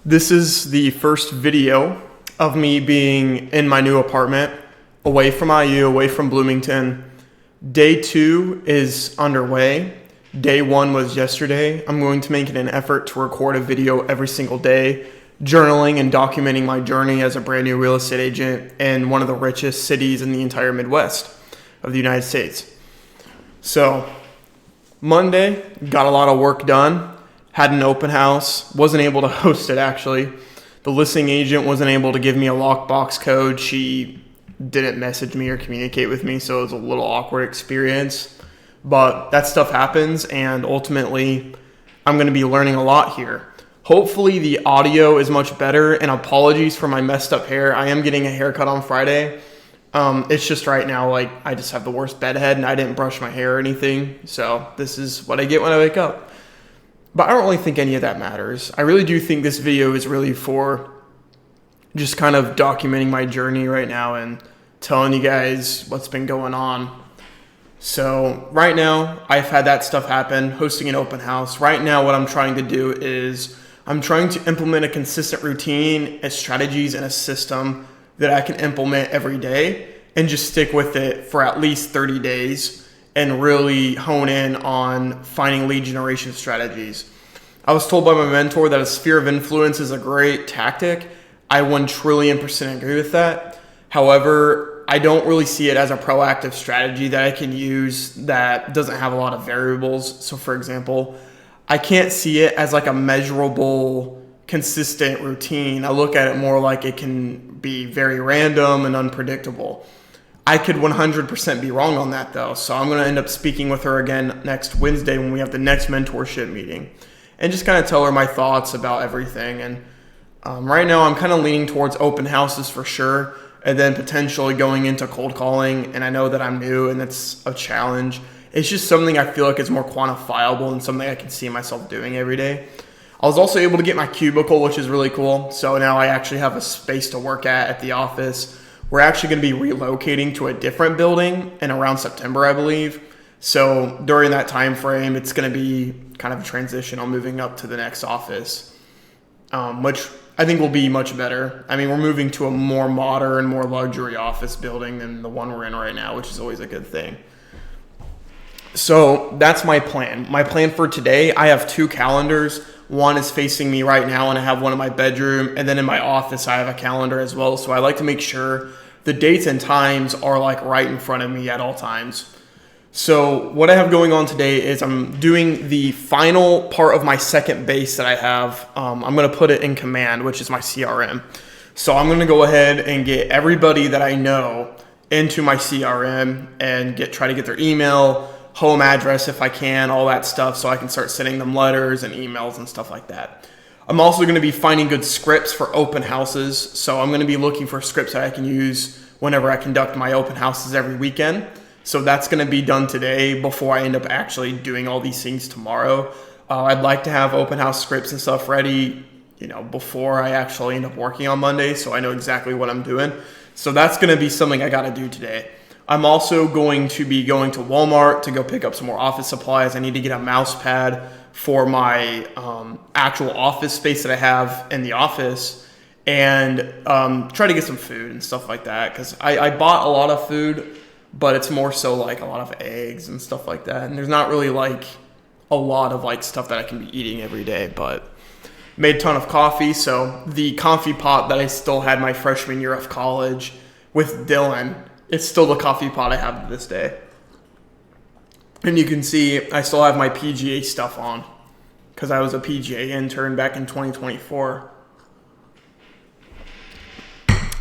This is the first video of me being in my new apartment, away from IU, away from Bloomington. Day 2 is underway. Day 1 was yesterday. I'm going to make it an effort to record a video every single day, journaling and documenting my journey as a brand new real estate agent in one of the richest cities in the entire Midwest of the United States. So, Monday, got a lot of work done. Had an open house, wasn't able to host it actually. The listing agent wasn't able to give me a lockbox code. She didn't message me or communicate with me, so it was a little awkward experience. But that stuff happens, and ultimately, I'm going to be learning a lot here. Hopefully the audio is much better, and apologies for my messed up hair. I am getting a haircut on Friday. It's just right now, I just have the worst bedhead, and I didn't brush my hair or anything. So this is what I get when I wake up. But I don't really think any of that matters. I really do think this video is really for just kind of documenting my journey right now and telling you guys what's been going on. So right now, I've had that stuff happen, hosting an open house. Right now, what I'm trying to do is I'm trying to implement a consistent routine, a strategies, and a system that I can implement every day and just stick with it for at least 30 days. And really hone in on finding lead generation strategies. I was told by my mentor that a sphere of influence is a great tactic. I 1,000,000,000% agree with that. However, I don't really see it as a proactive strategy that I can use that doesn't have a lot of variables. So for example, I can't see it as like a measurable, consistent routine. I look at it more like it can be very random and unpredictable. I could 100% be wrong on that though, so I'm going to end up speaking with her again next Wednesday when we have the next mentorship meeting and just kind of tell her my thoughts about everything. And right now I'm kind of leaning towards open houses for sure, and then potentially going into cold calling, and I know that I'm new and it's a challenge. It's just something I feel like is more quantifiable and something I can see myself doing every day. I was also able to get my cubicle, which is really cool, so now I actually have a space to work at the office. We're actually going to be relocating to a different building in around September, I believe. So during that time frame, it's going to be kind of a transition on moving up to the next office, which I think will be much better. I mean, we're moving to a more modern, more luxury office building than the one we're in right now, which is always a good thing. So that's my plan. My plan for today, I have 2 calendars. One is facing me right now, and I have one in my bedroom, and then in my office I have a calendar as well. So I like to make sure the dates and times are like right in front of me at all times. So what I have going on today is I'm doing the final part of my second base that I have. I'm going to put it in Command, which is my CRM. So I'm going to go ahead and get everybody that I know into my CRM and try to get their email, home address if I can, all that stuff, so I can start sending them letters and emails and stuff like that. I'm also going to be finding good scripts for open houses, so I'm going to be looking for scripts that I can use whenever I conduct my open houses every weekend. So that's going to be done today before I end up actually doing all these things tomorrow. I'd like to have open house scripts and stuff ready, before I actually end up working on Monday, so I know exactly what I'm doing. So that's going to be something I got to do today. I'm also going to be going to Walmart to go pick up some more office supplies. I need to get a mouse pad for my actual office space that I have in the office, and try to get some food and stuff like that, because I bought a lot of food, but it's more so like a lot of eggs and stuff like that, and there's not really like a lot of like stuff that I can be eating every day. But made a ton of coffee, so the coffee pot that I still had my freshman year of college with Dylan, it's still the coffee pot I have to this day. And you can see I still have my PGA stuff on because I was a PGA intern back in 2024.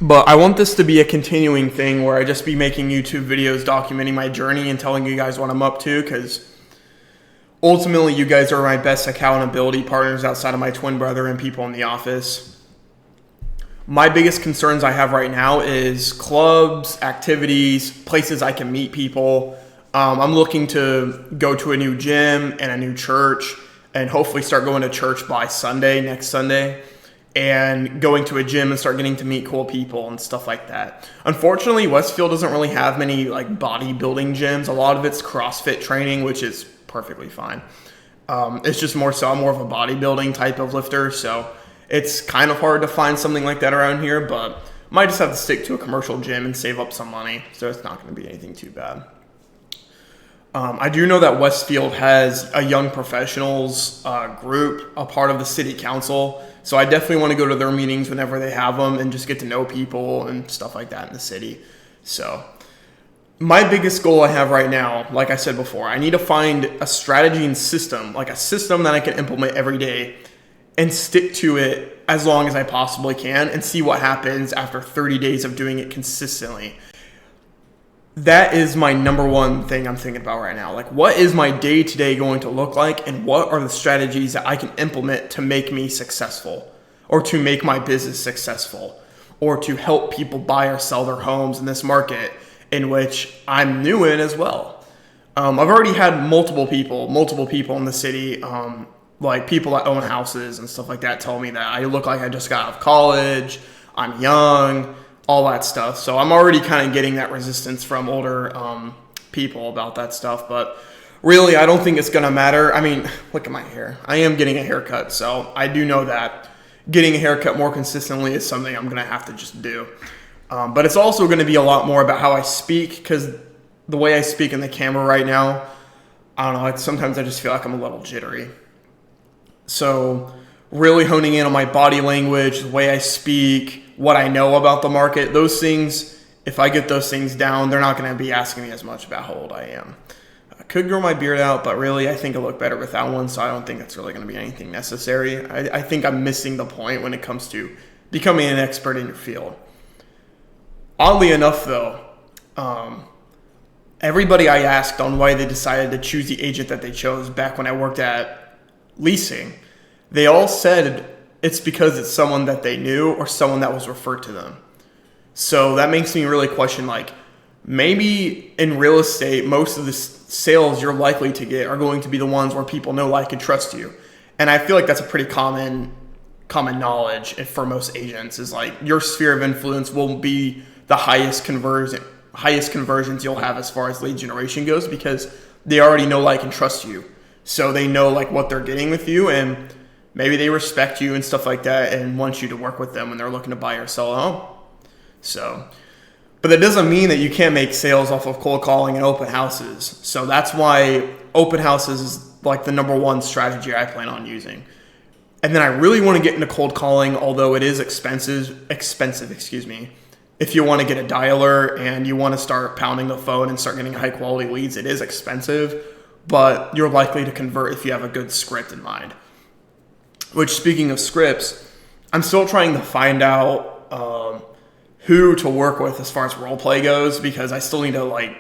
But I want this to be a continuing thing where I just be making YouTube videos documenting my journey and telling you guys what I'm up to, because ultimately you guys are my best accountability partners outside of my twin brother and people in the office. My biggest concerns I have right now is clubs, activities, places I can meet people. I'm looking to go to a new gym and a new church, and hopefully start going to church by next Sunday, and going to a gym and start getting to meet cool people and stuff like that. Unfortunately, Westfield doesn't really have many like bodybuilding gyms. A lot of it's CrossFit training, which is perfectly fine. It's just more so I'm more of a bodybuilding type of lifter, so It's kind of hard to find something like that around here, but might just have to stick to a commercial gym and save up some money, so it's not going to be anything too bad. I do know that Westfield has a young professionals group, a part of the city council, so I definitely want to go to their meetings whenever they have them and just get to know people and stuff like that in the city. So my biggest goal I have right now, like I said before, I need to find a strategy and system, like a system that I can implement every day and stick to it as long as I possibly can and see what happens after 30 days of doing it consistently. That is my number one thing I'm thinking about right now. Like, what is my day-to-day going to look like, and what are the strategies that I can implement to make me successful, or to make my business successful, or to help people buy or sell their homes in this market in which I'm new in as well. I've already had multiple people in the city, like people that own houses and stuff like that, tell me that I look like I just got out of college, I'm young, all that stuff. So I'm already kind of getting that resistance from older people about that stuff. But really, I don't think it's going to matter. I mean, look at my hair. I am getting a haircut, so I do know that getting a haircut more consistently is something I'm going to have to just do. But it's also going to be a lot more about how I speak, because the way I speak in the camera right now, I don't know, sometimes I just feel like I'm a little jittery. So really honing in on my body language, the way I speak, what I know about the market, those things, if I get those things down, they're not going to be asking me as much about how old I am. I could grow my beard out, but really I think I look better without one, so I don't think it's really going to be anything necessary. I think I'm missing the point when it comes to becoming an expert in your field. Oddly enough, though, everybody I asked on why they decided to choose the agent that they chose back when I worked at leasing, they all said it's because it's someone that they knew or someone that was referred to them. So that makes me really question, like, maybe in real estate, most of the sales you're likely to get are going to be the ones where people know, like, and trust you. And I feel like that's a pretty common knowledge for most agents, is like your sphere of influence will be the highest conversions you'll have as far as lead generation goes, because they already know, like, and trust you. So they know, like, what they're getting with you, and maybe they respect you and stuff like that and want you to work with them when they're looking to buy or sell a home. So, but that doesn't mean that you can't make sales off of cold calling and open houses. So that's why open houses is like the number one strategy I plan on using. And then I really want to get into cold calling, although it is expensive, If you want to get a dialer and you want to start pounding the phone and start getting high quality leads, it is expensive, but you're likely to convert if you have a good script in mind. Which, speaking of scripts, I'm still trying to find out who to work with as far as role play goes, because I still need to, like,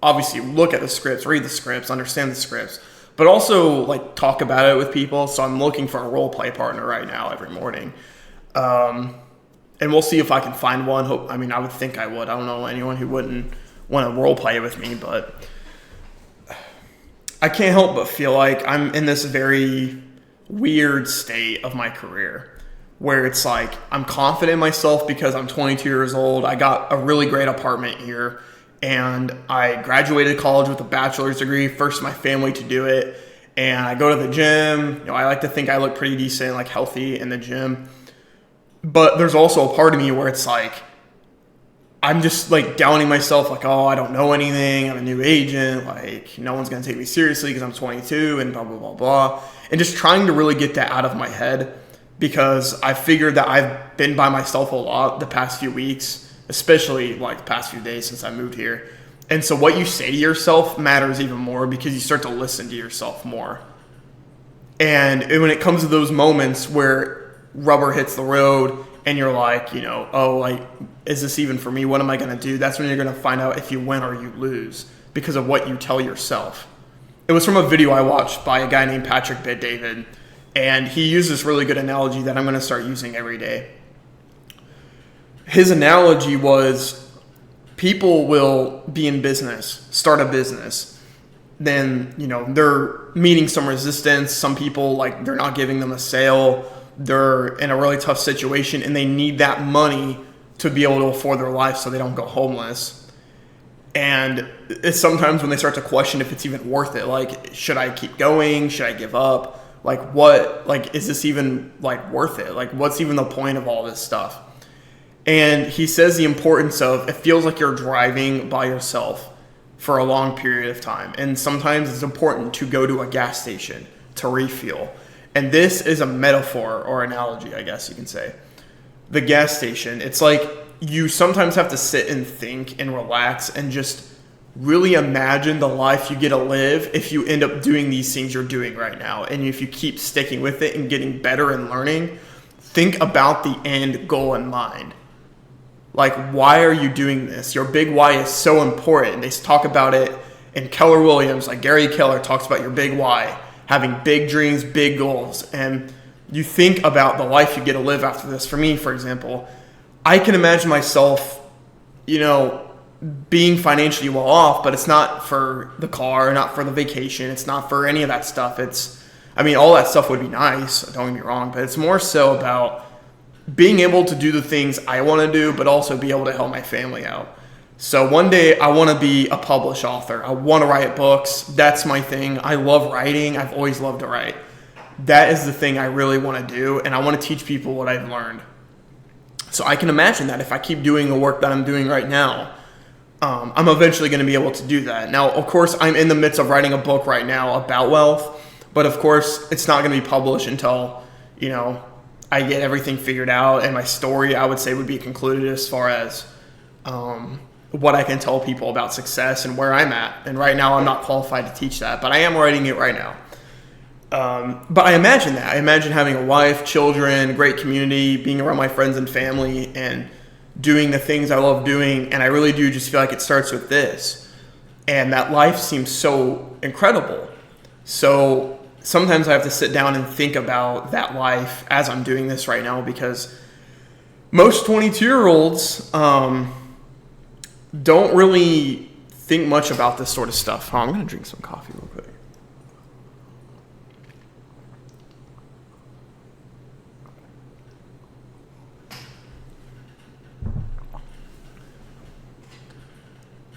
obviously look at the scripts, read the scripts, understand the scripts, but also, like, talk about it with people. So I'm looking for a role play partner right now every morning. And we'll see if I can find one. I would think I would. I don't know anyone who wouldn't want to role play with me, but I can't help but feel like I'm in this very weird state of my career where it's like I'm confident in myself because I'm 22 years old. I got a really great apartment here, and I graduated college with a bachelor's degree, first in my family to do it. And I go to the gym. I like to think I look pretty decent, like healthy in the gym. But there's also a part of me where it's like I'm just like downing myself, like, oh, I don't know anything. I'm a new agent. Like, no one's going to take me seriously because I'm 22 and blah, blah, blah, blah. And just trying to really get that out of my head, because I figured that I've been by myself a lot the past few weeks, especially like the past few days since I moved here. And so what you say to yourself matters even more, because you start to listen to yourself more. And when it comes to those moments where rubber hits the road and you're like, oh, like, is this even for me? What am I going to do? That's when you're going to find out if you win or you lose, because of what you tell yourself. It was from a video I watched by a guy named Patrick Bet-David, and he used this really good analogy that I'm going to start using every day. His analogy was, people will be in business, start a business. Then, they're meeting some resistance. Some people, like, they're not giving them a sale. They're in a really tough situation, and they need that money to be able to afford their life so they don't go homeless. And it's sometimes when they start to question if it's even worth it. Like, should I keep going? Should I give up? Like what, like, is this even like worth it? Like what's even the point of all this stuff? And he says the importance of, it feels like you're driving by yourself for a long period of time. And sometimes it's important to go to a gas station to refuel. And this is a metaphor or analogy, I guess you can say. The gas station, it's like you sometimes have to sit and think and relax and just really imagine the life you get to live if you end up doing these things you're doing right now. And if you keep sticking with it and getting better and learning, think about the end goal in mind. Like, why are you doing this? Your big why is so important. They talk about it in Keller Williams, like Gary Keller talks about your big why, having big dreams, big goals. And you think about the life you get to live after this. For me, for example, I can imagine myself, being financially well off, but it's not for the car, not for the vacation. It's not for any of that stuff. All that stuff would be nice, don't get me wrong, but it's more so about being able to do the things I want to do, but also be able to help my family out. So one day I want to be a published author. I want to write books. That's my thing. I love writing. I've always loved to write. That is the thing I really want to do, and I want to teach people what I've learned. So I can imagine that if I keep doing the work that I'm doing right now, I'm eventually going to be able to do that. Now, of course, I'm in the midst of writing a book right now about wealth, but of course, it's not going to be published until, I get everything figured out, and my story, I would say, would be concluded as far as what I can tell people about success and where I'm at. And right now, I'm not qualified to teach that, but I am writing it right now. But I imagine that. I imagine having a wife, children, great community, being around my friends and family, and doing the things I love doing. And I really do just feel like it starts with this. And that life seems so incredible. So sometimes I have to sit down and think about that life as I'm doing this right now, because most 22-year-olds don't really think much about this sort of stuff. I'm going to drink some coffee real quick.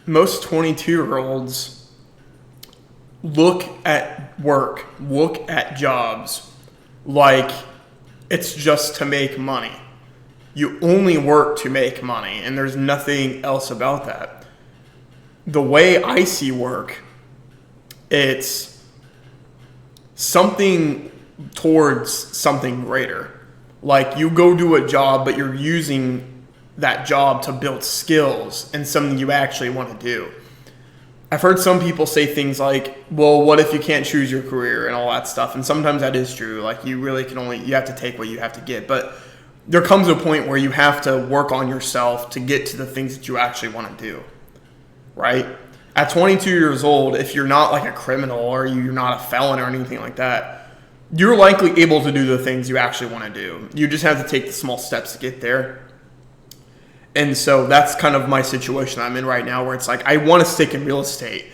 Most 22-year-olds look at work, look at jobs like it's just to make money. You only work to make money, and there's nothing else about that. The way I see work, it's something towards something greater. Like, you go do a job, but you're using that job to build skills and something you actually want to do. I've heard some people say things like, well, what if you can't choose your career and all that stuff? And sometimes that is true. Like, you really you have to take what you have to get. But there comes a point where you have to work on yourself to get to the things that you actually want to do, right? At 22 years old, if you're not like a criminal or you're not a felon or anything like that, you're likely able to do the things you actually want to do. You just have to take the small steps to get there. And so that's kind of my situation I'm in right now, where it's like, I want to stick in real estate.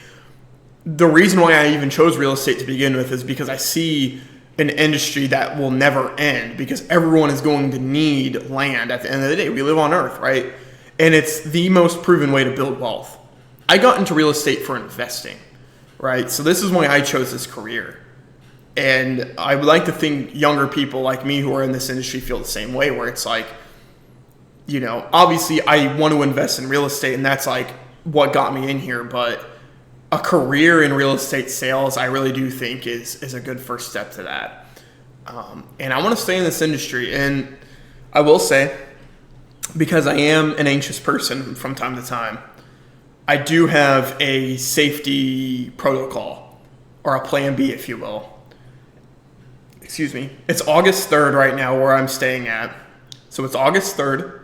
The reason why I even chose real estate to begin with is because I see an industry that will never end, because everyone is going to need land at the end of the day. We live on Earth, right? And it's the most proven way to build wealth. I got into real estate for investing, right? So this is why I chose this career. And I would like to think younger people like me who are in this industry feel the same way, where it's like, obviously I want to invest in real estate, and that's like what got me in here. But a career in real estate sales, I really do think is a good first step to that. And I want to stay in this industry. And I will say, because I am an anxious person from time to time, I do have a safety protocol, or a plan B, if you will. Excuse me. It's August 3rd right now where I'm staying at. So it's August 3rd.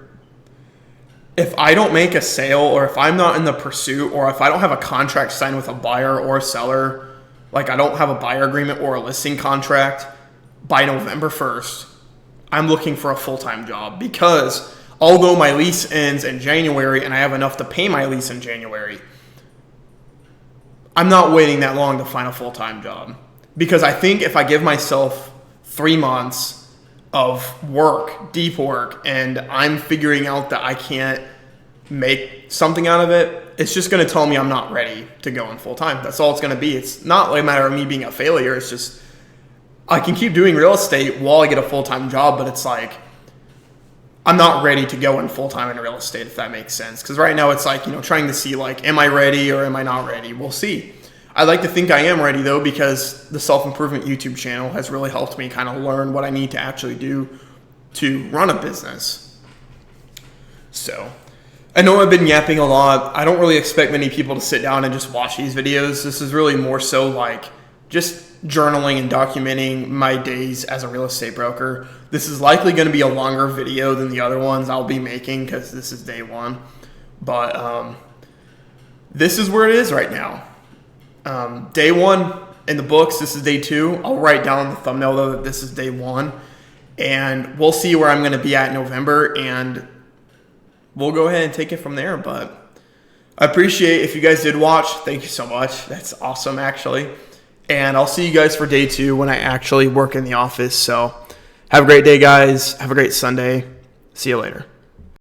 If I don't make a sale, or if I'm not in the pursuit, or if I don't have a contract signed with a buyer or a seller, like I don't have a buyer agreement or a listing contract by November 1st, I'm looking for a full-time job. Because although my lease ends in January and I have enough to pay my lease in January, I'm not waiting that long to find a full-time job. Because I think if I give myself 3 months of work, deep work, and I'm figuring out that I can't make something out of it, it's just going to tell me I'm not ready to go in full time. That's all it's going to be. It's not like a matter of me being a failure. It's just I can keep doing real estate while I get a full-time job, but it's like, I'm not ready to go in full-time in real estate, if that makes sense. Because right now it's like, trying to see like, am I ready or am I not ready? We'll see. I like to think I am ready though, because the self-improvement YouTube channel has really helped me kind of learn what I need to actually do to run a business. So I know I've been yapping a lot. I don't really expect many people to sit down and just watch these videos. This is really more so like just journaling and documenting my days as a real estate broker. This is likely going to be a longer video than the other ones I'll be making because this is day one. But this is where it is right now. Day one in the books, this is day two. I'll write down in the thumbnail though that this is day one. And we'll see where I'm going to be at in November, and we'll go ahead and take it from there. But I appreciate if you guys did watch. Thank you so much. That's awesome, actually. And I'll see you guys for day two when I actually work in the office. So have a great day, guys. Have a great Sunday. See you later.